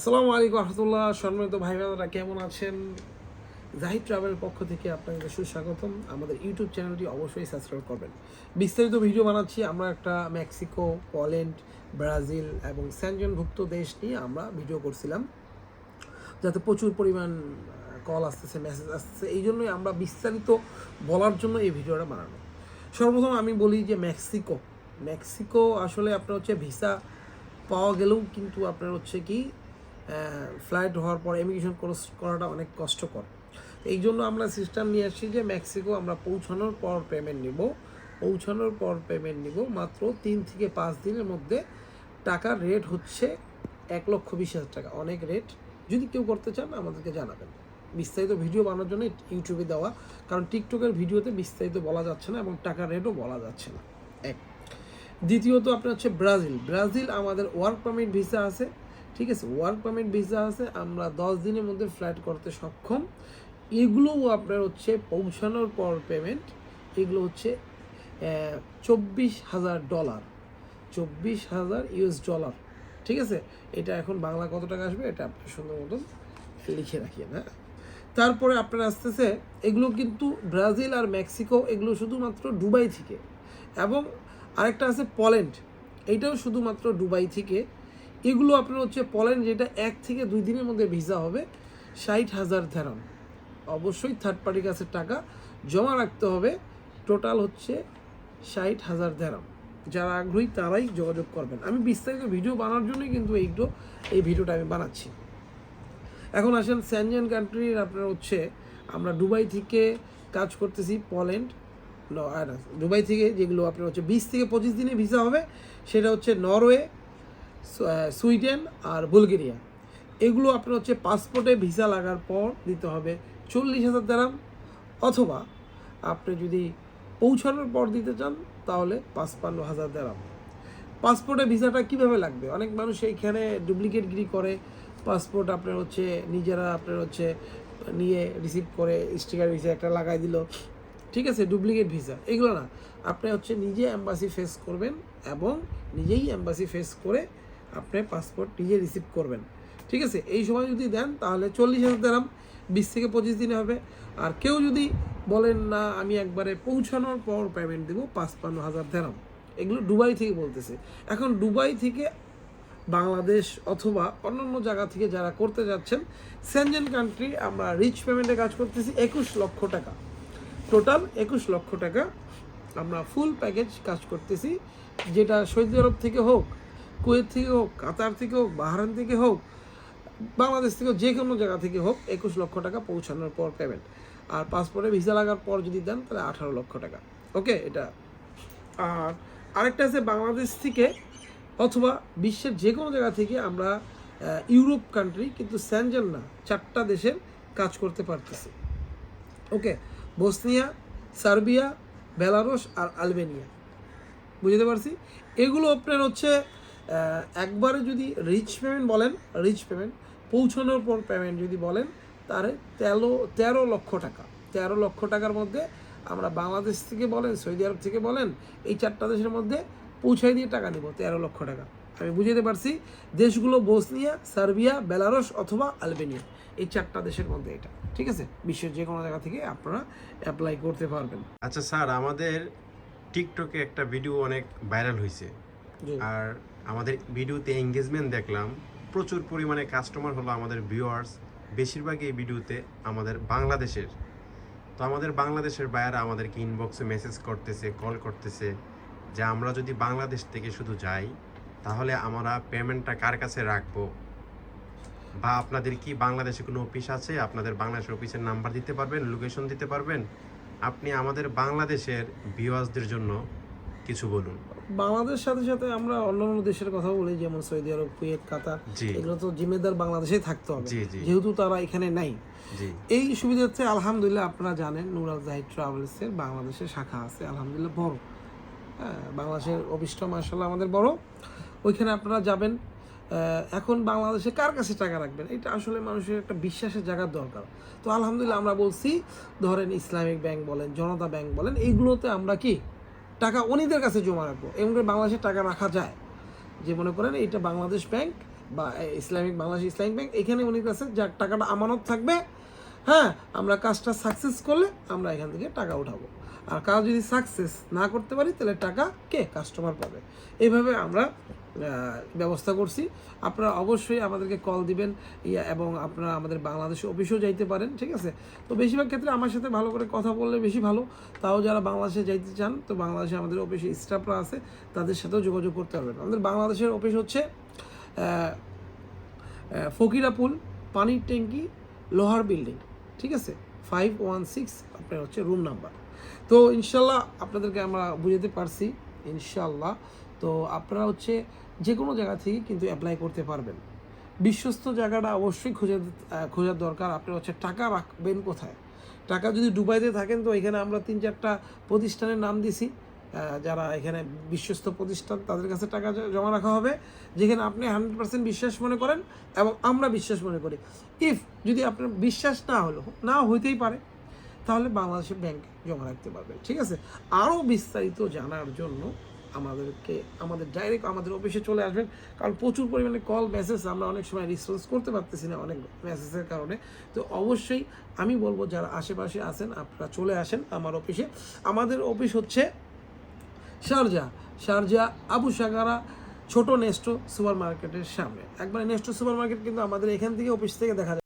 আসসালামু আলাইকুম রহমতুল্লাহ। সম্মানিত ভাই বোনেরা কেমন আছেন? জাহিদ ট্রাভেলের পক্ষ থেকে আপনাদের সুস্বাগতম। আমাদের ইউটিউব চ্যানেলটি অবশ্যই সাবস্ক্রাইব করবেন। বিস্তারিত ভিডিও বানাচ্ছি। আমরা একটা মেক্সিকো, পোল্যান্ড, ব্রাজিল এবং সেনজেনভুক্ত দেশ নিয়ে আমরা ভিডিও করছিলাম, যাতে প্রচুর পরিমাণ কল আসতেছে, মেসেজ আসতেছে। এই জন্যই আমরা বিস্তারিত বলার জন্য এই ভিডিওটা বানানো। সর্বপ্রথম আমি বলি যে মেক্সিকো আসলে আপনার হচ্ছে ভিসা পাওয়া গেলেও কিন্তু আপনার হচ্ছে কি ফ্লাইট হওয়ার পর ইমিগ্রেশন করাটা অনেক কষ্টকর। এই জন্য আমরা সিস্টেম নিয়ে আসছি যে মেক্সিকো আমরা পৌঁছানোর পর পেমেন্ট নিব মাত্র 3 থেকে 5 দিনের মধ্যে। টাকার রেট হচ্ছে 1,20,000 টাকা, অনেক রেট। যদি কেউ করতে চান আমাদেরকে জানাবেন। বিস্তারিত ভিডিও বানানোর জন্য ইউটিউবে দেওয়া, কারণ টিকটকের ভিডিওতে বিস্তারিত বলা যাচ্ছে না এবং টাকার রেটও বলা যাচ্ছে না। এক, দ্বিতীয়ত আপনার হচ্ছে ব্রাজিল আমাদের ওয়ার্ক পারমিট ভিসা আছে, ঠিক আছে, ওয়ার্ক পারমিট ভিসা আছে, আমরা 10 দিনের মধ্যে ফ্লাইট করতে সক্ষম। এগুলোও আপনার হচ্ছে পৌঁছানোর পর পেমেন্ট, এগুলো হচ্ছে $24,000, $24,000, ঠিক আছে। এটা এখন বাংলা কত টাকা আসবে এটা আপনি সুন্দর মতন লিখে রাখিয়ে না। তারপরে আপনার আসতেছে এগুলো কিন্তু ব্রাজিল আর মেক্সিকো, এগুলো শুধুমাত্র দুবাই থেকে, এবং আরেকটা আছে পোল্যান্ড, এইটাও শুধুমাত্র দুবাই থেকে। এগুলো আপনার হচ্ছে পোল্যান্ড, যেটা 1 থেকে 2 দিনের মধ্যে ভিসা হবে, 60,000 দিরহাম। অবশ্যই থার্ড পার্টির কাছে টাকা জমা রাখতে হবে। টোটাল হচ্ছে 60,000 দিরহাম। যারা আগ্রহী তারাই যোগাযোগ করবেন। আমি বিস্তারিত ভিডিও বানানোর জন্যই কিন্তু এই ভিডিওটা আমি বানাচ্ছি। এখন আসেন সেনজেন কান্ট্রির আপনার হচ্ছে আমরা দুবাই থেকে কাজ করতেছি। পোল্যান্ড দুবাই থেকে যেগুলো আপনার হচ্ছে 20 থেকে 25 দিনে ভিসা হবে, সেটা হচ্ছে নরওয়ে, সুইডেন আর বুলগেরিয়া। এগুলো আপনার হচ্ছে পাসপোর্টে ভিসা লাগার পর দিতে হবে 40,000 দিরহাম, অথবা আপনি যদি পৌঁছানোর পর দিতে চান তাহলে 55,000 দিরহাম। পাসপোর্টে ভিসাটা কিভাবে লাগবে? অনেক মানুষ এইখানে ডুপ্লিকেটগিরি করে, পাসপোর্ট আপনার হচ্ছে নিজেরা আপনার হচ্ছে নিয়ে রিসিভ করে স্টিকার ভিসা একটা লাগাই দিল, ঠিক আছে, ডুপ্লিকেট ভিসা। এগুলো না, আপনি হচ্ছে নিজে অ্যাম্বাসি ফেস করবেন এবং নিজেই অ্যাম্বাসি ফেস করে আপনি পাসপোর্ট নিজে রিসিভ করবেন, ঠিক আছে। এই সময় যদি দেন তাহলে 40,000 দিরহাম, 20 থেকে 25 দিনে হবে। আর কেউ যদি বলেন না আমি একবারে পৌঁছানোর পর পেমেন্ট দেবো, 55,000 দিরহাম। এগুলো দুবাই থেকে বলতেছে। এখন দুবাই থেকে বাংলাদেশ অথবা অন্যান্য জায়গা থেকে যারা করতে যাচ্ছেন, সেনজেন কান্ট্রি আমরা রিচ পেমেন্টে কাজ করতেছি 21 লক্ষ টাকা, টোটাল 21 লক্ষ টাকা আমরা ফুল প্যাকেজ কাজ করতেছি। যেটা সৌদি আরব থেকে হোক, কুয়েত থেকে হোক, কাতার থেকে হোক, বাহরাইন থেকে হোক, বাংলাদেশ থেকে যে কোনো জায়গা থেকে হোক, 21 লক্ষ টাকা পৌঁছানোর পর পেমেন্ট। আর পাসপোর্টে ভিসা লাগার পর যদি দেন তাহলে 18 লক্ষ টাকা। ওকে, এটা। আর আরেকটা আছে বাংলাদেশ থেকে অথবা বিশ্বের যে কোনো জায়গা থেকে আমরা ইউরোপ কান্ট্রি, কিন্তু সেনজেন না, 4টা দেশের কাজ করতে পারতেছি। ওকে, বসনিয়া, সার্বিয়া, বেলারুশ আর আলবেনিয়া। বুঝতে পারছি। এগুলো আপনার হচ্ছে একবারে যদি রিচ পেমেন্ট পৌঁছানোর পর পেমেন্ট যদি বলেন, তাহলে 13 লক্ষ টাকা। 13 লক্ষ টাকার মধ্যে আমরা বাংলাদেশ থেকে বলেন, সৌদি আরব থেকে বলেন, এই 4টা দেশের মধ্যে পৌঁছাই দিয়ে টাকা নিব 13 লক্ষ টাকা। আমি বুঝতে পারছি। দেশগুলো বসনিয়া, সার্বিয়া, বেলারুশ অথবা আলবেনিয়া, এই 4টা দেশের মধ্যে এটা, ঠিক আছে। বিশ্বের যে কোনো জায়গা থেকে আপনারা অ্যাপ্লাই করতে পারবেন। আচ্ছা স্যার, আমাদের টিকটকে একটা ভিডিও অনেক ভাইরাল হয়েছে, আর আমাদের ভিডিওতে এঙ্গেজমেন্ট দেখলাম, প্রচুর পরিমাণে কাস্টমার হলো আমাদের ভিউয়ার্স। বেশিরভাগই এই ভিডিওতে আমাদের বাংলাদেশের। তো আমাদের বাংলাদেশের ভাইয়ারা আমাদেরকে ইনবক্সে মেসেজ করতেছে, কল করতেছে যে আমরা যদি বাংলাদেশ থেকে শুধু যাই তাহলে আমরা পেমেন্টটা কার কাছে রাখবো, বা আপনাদের কি বাংলাদেশে কোনো অফিস আছে, আপনাদের বাংলাদেশের অফিসের নাম্বার দিতে পারবেন, লোকেশন দিতে পারবেন। আপনি আমাদের বাংলাদেশের ভিউয়ার্সদের জন্য কিছু বলুন। বাংলাদেশ সাথে সাথে আমরা অন্যান্য দেশের কথা বলি, যেমন সৌদি আরব, কুয়েত, কাতার। এগুলো তো জিম্মেদার বাংলাদেশেই থাকতে হবে, যেহেতু তারা এখানে নাই। এই সুবিধাতে আলহামদুলিল্লাহ আপনারা জানেন নুরাল জাহিদ ট্রাভেলসের বাংলাদেশের শাখা আছে, আলহামদুলিল্লাহ বড়। হ্যাঁ, বাংলাদেশের অফিসটা মাশাআল্লাহ আমাদের বড়। ওইখানে আপনারা যাবেন। এখন বাংলাদেশে কার কাছে টাকা রাখবেন, এটা আসলে মানুষের একটা বিশ্বাসের জায়গার দরকার। তো আলহামদুলিল্লাহ আমরা বলছি, ধরেন ইসলামিক ব্যাংক বলেন, জনতা ব্যাংক বলেন, এইগুলোতে আমরা কি টাকা উনিদের কাছে জমা রাখবো। এমন করে বাংলাদেশে টাকা রাখা যায়, যে মনে করেন এটা বাংলাদেশ ব্যাংক, বা ইসলামিক বাংলাদেশ ইসলামিক ব্যাংক, এখানে উনি কাছে যার টাকাটা আমানত থাকবে, হ্যাঁ আমরা কাজটা সাকসেস করলে আমরা এখান থেকে টাকা উঠাবো, আর কাজ যদি সাকসেস না করতে পারি তাহলে টাকা কে কাস্টমার পাবে। এইভাবে আমরা ব্যবস্থা করছি। আপনারা অবশ্যই আমাদেরকে কল দিবেন এবং আপনারা আমাদের বাংলাদেশে অফিসেও যাইতে পারেন, ঠিক আছে। তো বেশিরভাগ ক্ষেত্রে আমার সাথে ভালো করে কথা বললে বেশি ভালো। তাও যারা বাংলাদেশে যাইতে চান তো বাংলাদেশে আমাদের অফিসে স্টাফরা আছে, তাদের সাথেও যোগাযোগ করতে পারবেন। আমাদের বাংলাদেশের অফিস হচ্ছে ফকিরাপুল পানির ট্যাঙ্কি লোহার বিল্ডিং, ঠিক আছে, 516 আপনার হচ্ছে রুম নাম্বার। তো ইনশাল্লাহ আপনাদেরকে আমরা বুঝাতে পারছি ইনশাল্লাহ। তো আপনারা হচ্ছে যে কোনো জায়গা থেকে কিন্তু অ্যাপ্লাই করতে পারবেন। বিশ্বস্ত জায়গাটা অবশ্যই খোঁজার দরকার। আপনি হচ্ছে টাকা রাখবেন কোথায়? টাকা যদি দুবাইতে থাকেন তো এখানে আমরা 3-4টা প্রতিষ্ঠানের নাম দিছি, যারা এখানে বিশ্বস্ত প্রতিষ্ঠান, তাদের কাছে টাকা জমা রাখা হবে, যেখানে আপনি 100% বিশ্বাস মনে করেন এবং আমরা বিশ্বাস মনে করি। ইফ যদি আপনার বিশ্বাস না হইতেই পারে, তাহলে বাংলাদেশের ব্যাংকে জমা রাখতে পারবেন, ঠিক আছে। আরও বিস্তারিত জানার জন্য আমাদের ডাইরেক্ট আমাদের অফিসে চলে আসবেন, কারণ প্রচুর পরিমাণে কল মেসেজ আমরা অনেক সময় রেসপন্স করতে পারতেছি না অনেক মেসেজের কারণে। তো অবশ্যই আমি বলবো যারা আশেপাশে আছেন আপনারা চলে আসেন আমার অফিসে। আমাদের অফিস হচ্ছে শারজা আবু সাগারা ছোট নেস্টো সুপার মার্কেটের সামনে। একবার নেস্টো সুপার মার্কেট কিন্তু আমাদের এখান থেকে অফিস থেকে দেখা যায়।